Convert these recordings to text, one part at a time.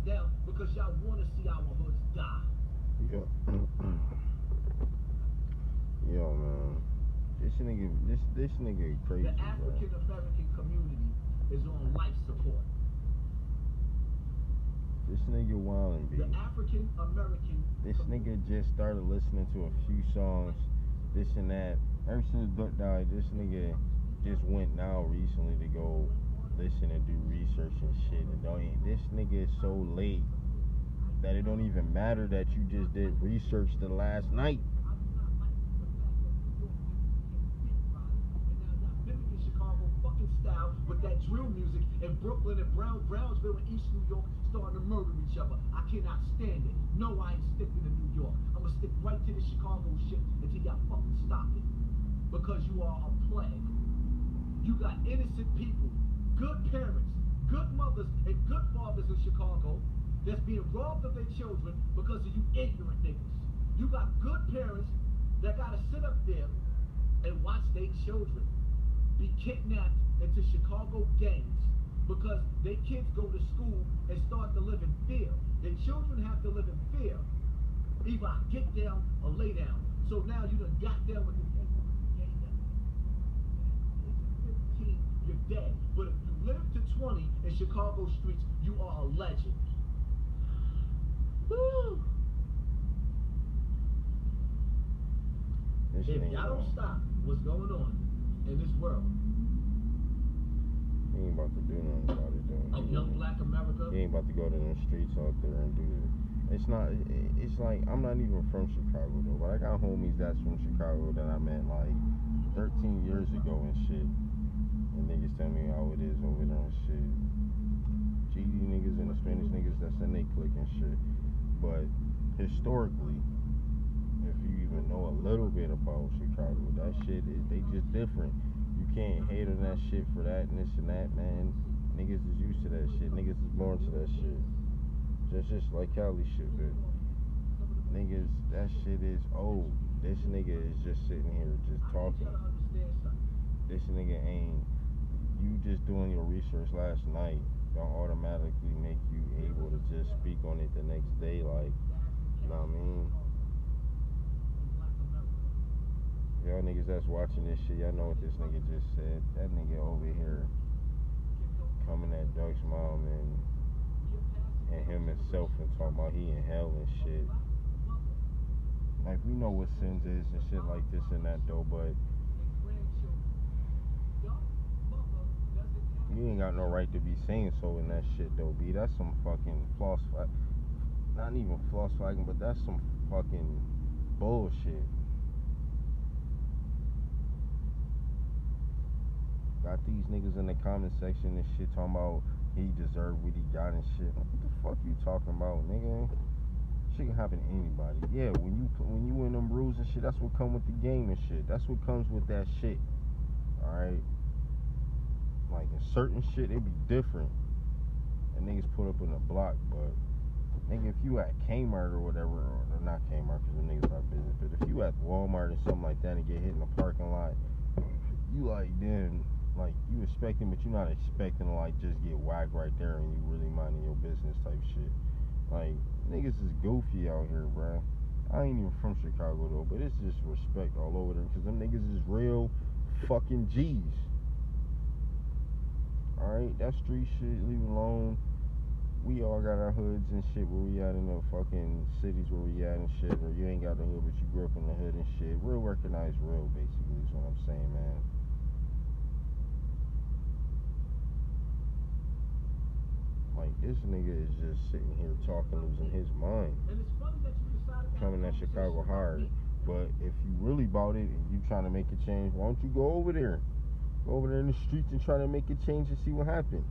down because y'all want to see our hoods die. Yeah. Yo, man. This nigga crazy, The African American community is on life support. This nigga wildin', B. The African American. This nigga just started listening to a few songs, this and that. Ever since Duck died, this nigga just went now recently to go listen and do research and shit. And this nigga is so late that it don't even matter that you just did research the last night. Style with that drill music in Brooklyn and Brownsville and East New York starting to murder each other. I cannot stand it. No, I ain't sticking to New York. I'm gonna stick right to the Chicago shit until y'all fucking stop it. Because you are a plague. You got innocent people, good parents, good mothers, and good fathers in Chicago that's being robbed of their children because of you ignorant niggas. You got good parents that gotta sit up there and watch their children be kidnapped into Chicago gangs because their kids go to school and start to live in fear. Their children have to live in fear. Either I get down or lay down. So now you done got down with the gang. At 15, you're dead. But if you live to 20 in Chicago streets, you are a legend. Woo! If y'all don't stop what's going on in this world, he ain't about to do nothing about it though. Of young black America, he ain't about to go to the streets out there and do it. It's like, I'm not even from Chicago though, but I got homies that's from Chicago that I met like 13 years ago and shit. And niggas tell me how it is over there and shit. GD niggas and the Spanish niggas that's in they clique and shit. But historically, if you even know a little bit about Chicago, that shit is, they just different. You can't hate on that shit for that and this and that, man. Niggas is used to that shit. Niggas is born to that shit. Just like Cali shit, but niggas, that shit is old. This nigga is just sitting here just talking. This nigga ain't, you just doing your research last night don't automatically make you able to just speak on it the next day, like, you know what I mean? Y'all niggas that's watching this shit, y'all know what this nigga just said. That nigga over here coming at Duck's mom and him himself and talking about he in hell and shit. Like, we know what sins is and shit like this and that though, but you ain't got no right to be saying so in that shit though, B. That's some fucking floss fight. Not even floss fighting, but that's some fucking bullshit. Got these niggas in the comment section and shit talking about he deserved what he got and shit. What the fuck you talking about, nigga? Shit can happen to anybody. Yeah, when you win them rules and shit, that's what come with the game and shit. That's what comes with that shit. Alright? Like, in certain shit, it be different. And niggas put up in the block, but nigga, if you at Kmart or whatever, or not Kmart because the niggas are business, but if you at Walmart or something like that and get hit in the parking lot, you like, damn, like, you expecting, but you're not expecting to, like, just get whacked right there and you really minding your business type shit. Like, niggas is goofy out here, bruh. I ain't even from Chicago, though, but it's just respect all over there, because them niggas is real fucking G's. Alright, that street shit, leave it alone. We all got our hoods and shit where we at in the fucking cities where we at and shit, or you ain't got the hood, but you grew up in the hood and shit. Real recognized real, basically, is what I'm saying, man. Like, this nigga is just sitting here talking, losing his mind. Coming at Chicago hard. But if you really bought it and you trying to make a change, why don't you go over there? Go over there in the streets and try to make a change and see what happens.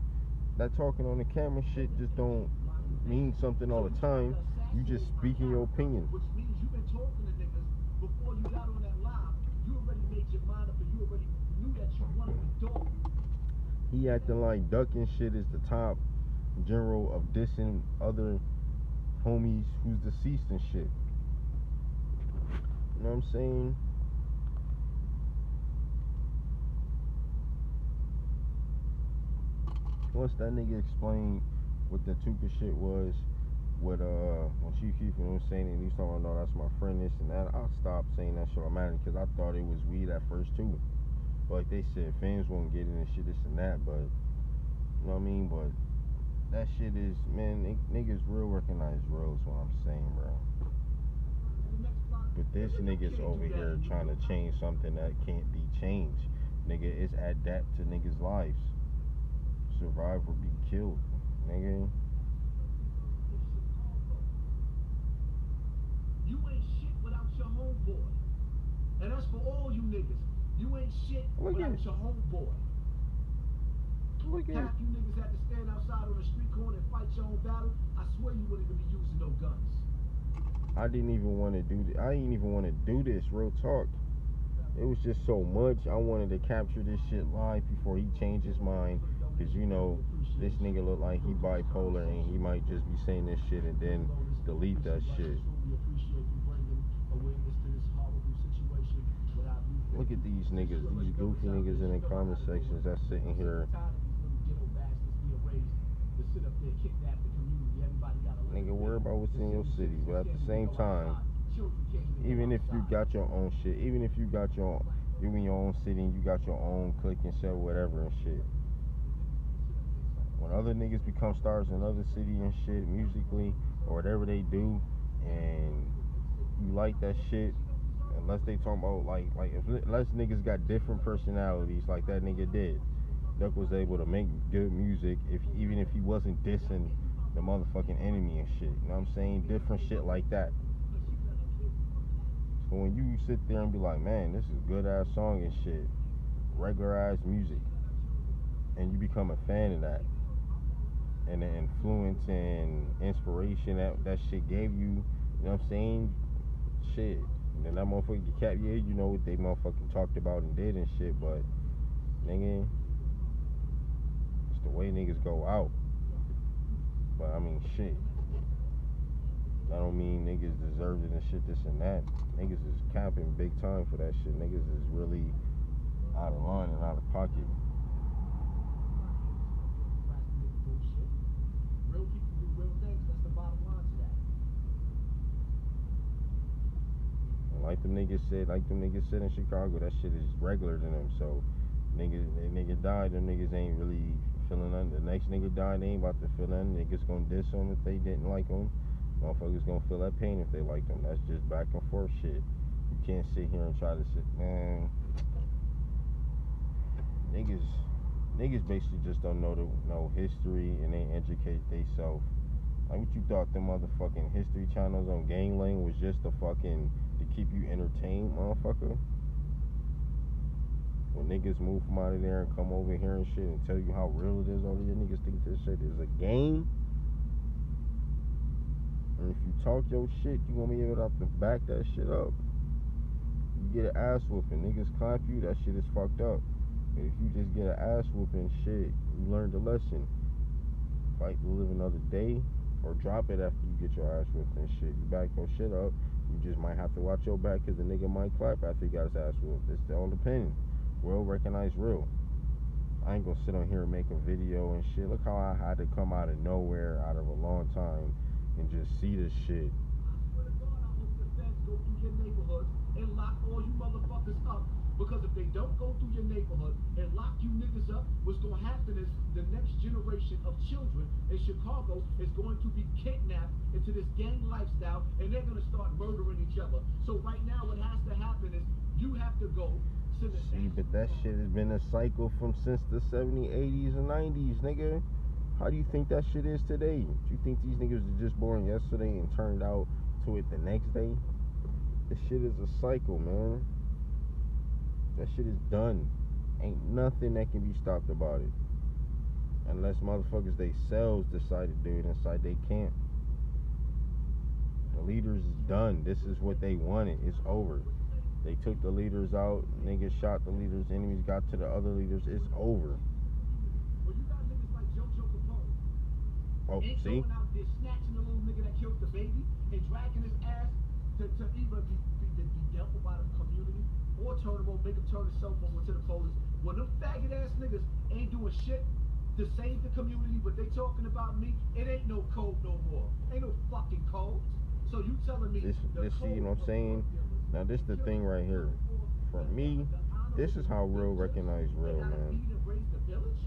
That talking on the camera shit just don't mean something all the time. You just speaking your opinion. Which means you've been talking to niggas before you got on that live. You already made your mind up and you already knew that you wanted the dog. He acting like Duck and shit is the top general of dissing other homies who's deceased and shit. You know what I'm saying? Once that nigga explained what the Tuka shit was. With when Chief Keef was saying it, and he was talking about, no, that's my friend, this and that. I stopped saying that shit automatically because I thought it was weed at first too. But like they said, fans won't get it and shit, this and that. But you know what I mean? But that shit is, man, niggas real recognize real is what I'm saying, bro. But this nigga's over here trying to change something that can't be changed. Nigga, it's adapt to niggas' lives. Survive or be killed, nigga. You ain't shit without your homeboy. And that's for all you niggas. You ain't shit without your homeboy. Half you niggas had to stand outside on the street corner and fight your own battle. I swear you wouldn't even be using no guns. I didn't even want to do I didn't even want to do this, real talk. It was just so much. I wanted to capture this shit live before he changed his mind. Because, you know, this nigga look like he bipolar and he might just be saying this shit and then delete that shit. Look at these niggas, these goofy niggas in the comment sections that's sitting here. Nigga, worry about what's in your city, but at the same time, even if you got your own shit, even if you got you in your own city and you got your own clique and shit, whatever and shit. When other niggas become stars in other city and shit, musically or whatever they do, and you like that shit, unless they talking about unless niggas got different personalities like that nigga did. Duck was able to make good music even if he wasn't dissing the motherfucking enemy and shit. You know what I'm saying? Different shit like that. So when you sit there and be like, man, this is good ass song and shit, regular ass music, and you become a fan of that, and the influence and inspiration that shit gave you, you know what I'm saying? Shit. And then that motherfucker get capped, yeah, you know what they motherfucking talked about and did and shit, but nigga, it's the way niggas go out. But I mean, shit. I don't mean niggas deserved it and shit, this and that. Niggas is capping big time for that shit. Niggas is really out of line and out of pocket. Real people do real things. That's the bottom line to that. And like them niggas said in Chicago, that shit is regular to them. So nigga died, them niggas ain't really feeling nothing. The next nigga died, they ain't about to feel nothing. Niggas gonna diss them if they didn't like them. Motherfuckers gonna feel that pain if they like them. That's just back and forth shit. You can't sit here and try to sit, man. Niggas basically just don't know history and they educate theyself. Like what you thought them motherfucking history channels on Gangland was just to keep you entertained, motherfucker? When niggas move from out of there and come over here and shit and tell you how real it is over here, niggas think this shit is a game. And if you talk your shit, you gonna be able to have to back that shit up. You get an ass whooping, niggas clap you, that shit is fucked up. But if you just get an ass whooping, shit, you learned a lesson. Fight to live another day, or drop it after you get your ass whooped and shit. You back your shit up, you just might have to watch your back because the nigga might clap after he got his ass whooped. It's all depending. Real recognize real. I ain't gonna sit on here and make a video and shit. Look how I had to come out of nowhere, out of a long time, and just see this shit. I swear to God, I hope the feds go through your neighborhoods and lock all you motherfuckers up. Because if they don't go through your neighborhood and lock you niggas up, what's going to happen is the next generation of children in Chicago is going to be kidnapped into this gang lifestyle, and they're going to start murdering each other. So right now what has to happen is you have to go to the... See, but that shit has been a cycle since the 70s, 80s, and 90s, nigga. How do you think that shit is today? Do you think these niggas were just born yesterday and turned out to it the next day? This shit is a cycle, man. That shit is done. Ain't nothing that can be stopped about it. Unless motherfuckers themselves decide to do it inside they can't. The leaders is done. This is what they wanted. It's over. They took the leaders out. Niggas shot the leaders. Enemies got to the other leaders. It's over. Well, you got niggas like JoJo Capone. Oh, Ain't see? going out there snatching the little nigga that killed the baby and dragging his ass to either be dealt with by the community or make him turn himself over to the police. When them faggot ass niggas ain't doing shit, to save the community, but they talking about me. It ain't no code no more. Ain't no fucking code. So you telling me This see, you know what I'm saying? Now this the thing right here. For me, this is how real recognize real, man.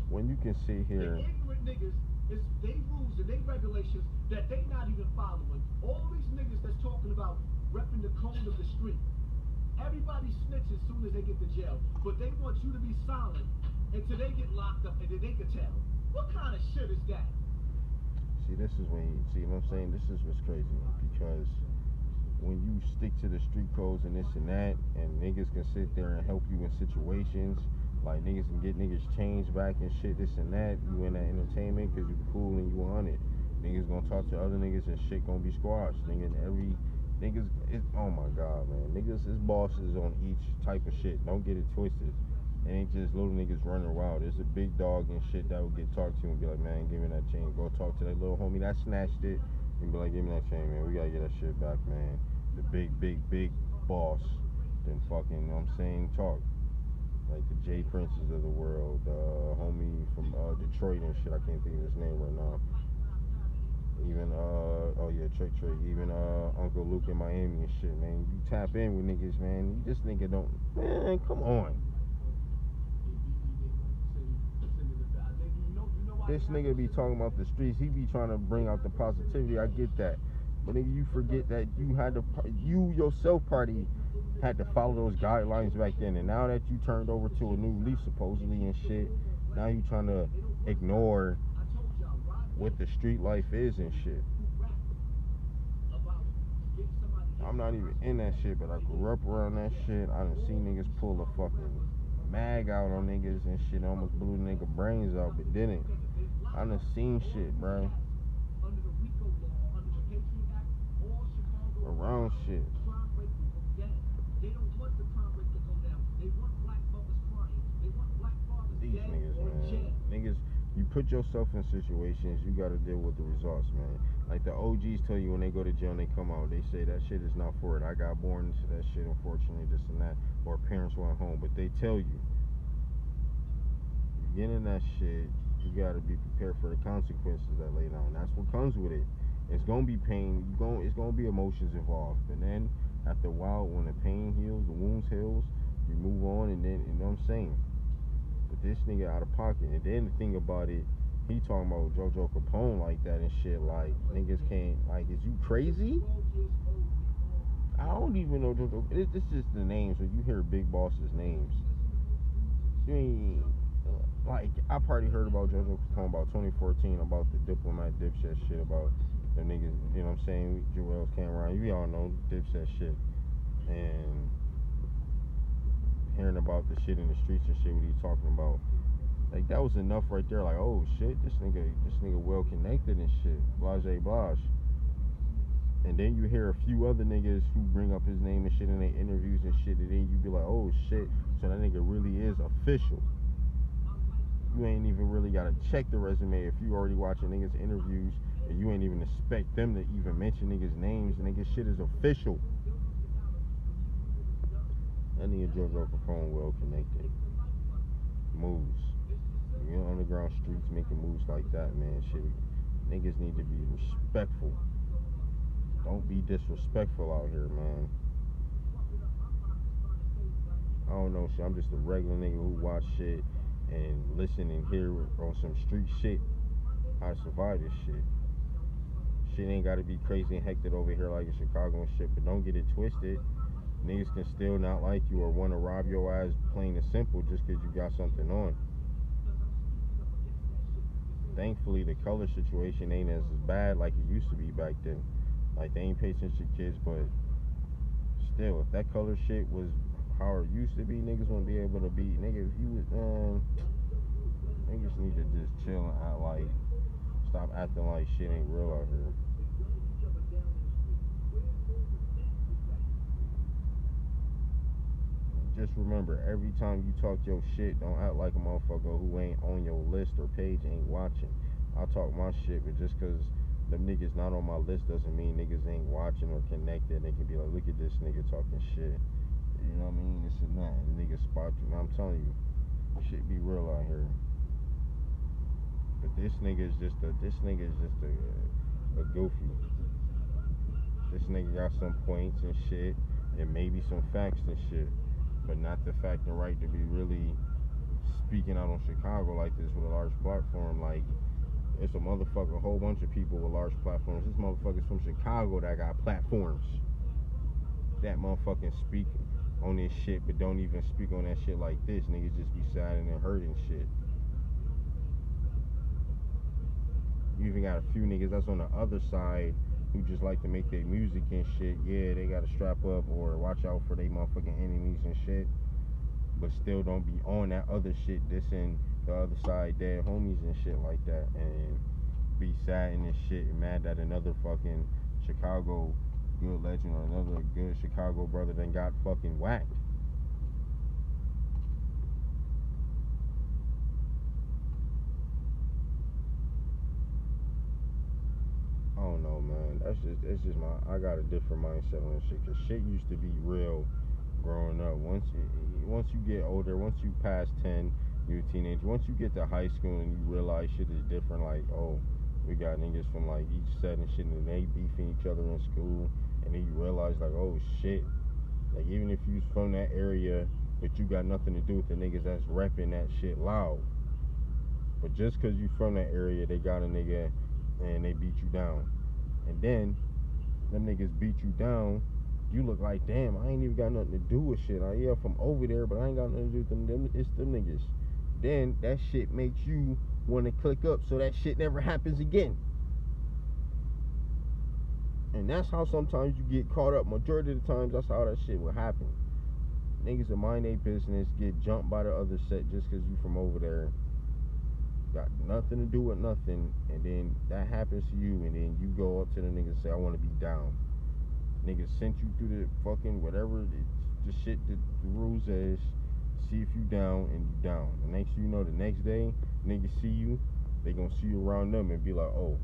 When you can sit here. The ignorant niggas, it's they rules and they regulations that they not even following. All these niggas that's talking about repping the code of the street. Everybody snitches as soon as they get to jail, but they want you to be silent until they get locked up and then they can tell. What kind of shit is that? See, this is when you see what I'm saying. This is what's crazy because when you stick to the street codes and this and that, and niggas can sit there and help you in situations, like niggas can get niggas changed back and shit, this and that. You in that entertainment because you cool and you on it. Niggas gonna talk to other niggas and shit gonna be squashed. Niggas, oh my god, man. Niggas is bosses on each type of shit. Don't get it twisted. It ain't just little niggas running wild. There's a big dog and shit that will get talked to and be like, man, give me that chain. Go talk to that little homie that snatched it and be like, give me that chain, man. We gotta get that shit back, man. The big boss. Then fucking, you know what I'm saying, talk. Like the J Princes of the world. Homie from Detroit and shit. I can't think of his name right now. Even Trey, even Uncle Luke in Miami and shit, man. You tap in with niggas, man. This nigga don't, man, come on. This nigga be talking about the streets. He be trying to bring out the positivity. I get that, but nigga, you forget that you yourself party had to follow those guidelines back then, and now that you turned over to a new leaf supposedly and shit, now you trying to ignore what the street life is and shit. I'm not even in that shit, but I grew up around that shit. I done seen niggas pull a fucking mag out on niggas and shit, almost blew the nigga brains out, but didn't. I done seen shit, bro. Around shit. These niggas, man. Niggas, you put yourself in situations, you gotta deal with the results, man. Like the OGs tell you when they go to jail and they come out, they say that shit is not for it. I got born into that shit, unfortunately, this and that. Or parents went home, but they tell you, you get in that shit, you gotta be prepared for the consequences that lay down. That's what comes with it. It's gonna be pain. It's gonna be emotions involved, and then after a while, when the pain heals, the wounds heals, you move on, and then, you know what I'm saying. But this nigga out of pocket, and then the thing about it, he talking about JoJo Capone like that and shit. Like niggas can't. Like, is you crazy? I don't even know JoJo. It's just the names. When you hear Big Boss's names, you ain't. Like, I probably heard about JoJo Capone about 2014 about the diplomat dipshit shit about the niggas, you know what I'm saying? Joel's Cameron, you all know dipshit shit. And hearing about the shit in the streets and shit, what he's talking about. Like, that was enough right there. Like, oh shit, this nigga well connected and shit. Blase Blage. And then you hear a few other niggas who bring up his name and shit in their interviews and shit, and then you be like, oh shit, so that nigga really is official. You ain't even really gotta check the resume if you already watching niggas interviews and you ain't even expect them to even mention niggas names. Nigga, shit is official. That nigga JoJo Capone well connected. Moves. You know, underground streets making moves like that, man. Shit, niggas need to be respectful. Don't be disrespectful out here, man. I don't know, shit. I'm just a regular nigga who watch shit and listen and hear on some street shit how to survive this shit. Shit ain't gotta be crazy and hectic over here like in Chicago and shit, but don't get it twisted. Niggas can still not like you or want to rob your ass, plain and simple, just because you got something on. Thankfully, the color situation ain't as bad like it used to be back then. Like, they ain't pay attention to kids, but still, if that color shit was how it used to be, niggas wouldn't be able to be. Niggas, niggas need to just chill and act like, stop acting like shit ain't real out here. Just remember, every time you talk your shit, don't act like a motherfucker who ain't on your list or page ain't watching. I talk my shit, but just cause them niggas not on my list doesn't mean niggas ain't watching or connected. They can be like, look at this nigga talking shit. You know what I mean? This and that. And niggas spot you. I'm telling you, shit be real out here. This nigga is just a goofy. This nigga got some points and shit, and maybe some facts and shit, but not the fact and right to be really speaking out on Chicago like this with a large platform. Like, it's a motherfucker, a whole bunch of people with large platforms. This motherfucker's from Chicago that got platforms that motherfucking speak on this shit, but don't even speak on that shit like this. Niggas just be sad and hurting shit. You even got a few niggas that's on the other side who just like to make their music and shit. Yeah, they gotta strap up or watch out for their motherfucking enemies and shit, but still don't be on that other shit dissing the other side dead homies and shit like that, and be sad and shit and mad that another fucking Chicago good legend or another good Chicago brother then got fucking whacked. I don't know, man. It's just I got a different mindset on this shit. Cause shit used to be real growing up. Once you get older, once you pass 10, you're a teenager. Once you get to high school and you realize shit is different, like, oh, we got niggas from like each set and shit, and they beefing each other in school, and then you realize like, oh shit, like even if you from that area, but you got nothing to do with the niggas that's repping that shit loud. But just cause you from that area, they got a nigga and they beat you down, and then them niggas beat you down. You look like, damn, I ain't even got nothing to do with shit. Yeah, from over there, but I ain't got nothing to do with them. It's them niggas. Then that shit makes you want to click up so that shit never happens again. And that's how sometimes you get caught up. Majority of the times, that's how that shit will happen. Niggas will mind their business, get jumped by the other set just because you from over there. Got nothing to do with nothing. And then that happens to you, and then you go up to the niggas and say, I want to be down. Niggas sent you through the fucking whatever the shit that the rules is. See if you down, and you down. The next you know, the next day, niggas see you, they gonna see you around them and be like, oh,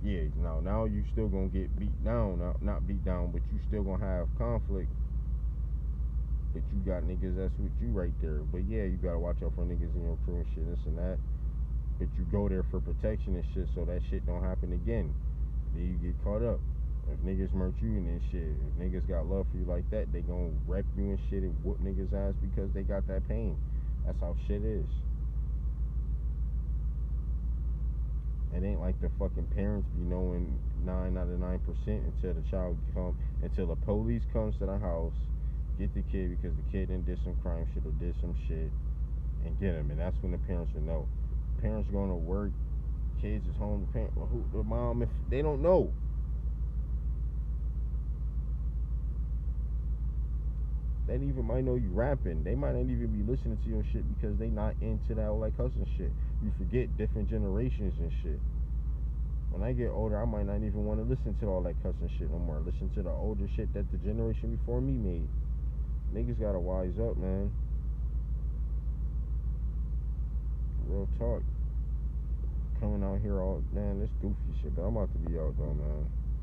yeah, now you still gonna get beat down. Not beat down, but you still gonna have conflict. But you got niggas that's with you right there. But yeah, you gotta watch out for niggas in your crew and shit, this and that. But you go there for protection and shit, so that shit don't happen again. Then you get caught up. If niggas murk you and then shit, if niggas got love for you like that, they gon' rep you and shit and whoop niggas' ass because they got that pain. That's how shit is. It ain't like the fucking parents be knowing 9 out of 9% until the child until the police comes to the house, get the kid because the kid done did some crime shit or did some shit, and get him. And that's when the parents will know. Parents going to work, kids is home, the mom, if they don't know. They even might know you rapping. They might not even be listening to your shit because they not into that all that cussing shit. You forget different generations and shit. When I get older, I might not even want to listen to all that cussing shit no more. Listen to the older shit that the generation before me made. Niggas gotta wise up, man. Real talk. Coming out here all, man, this goofy shit. But I'm about to be out though, man.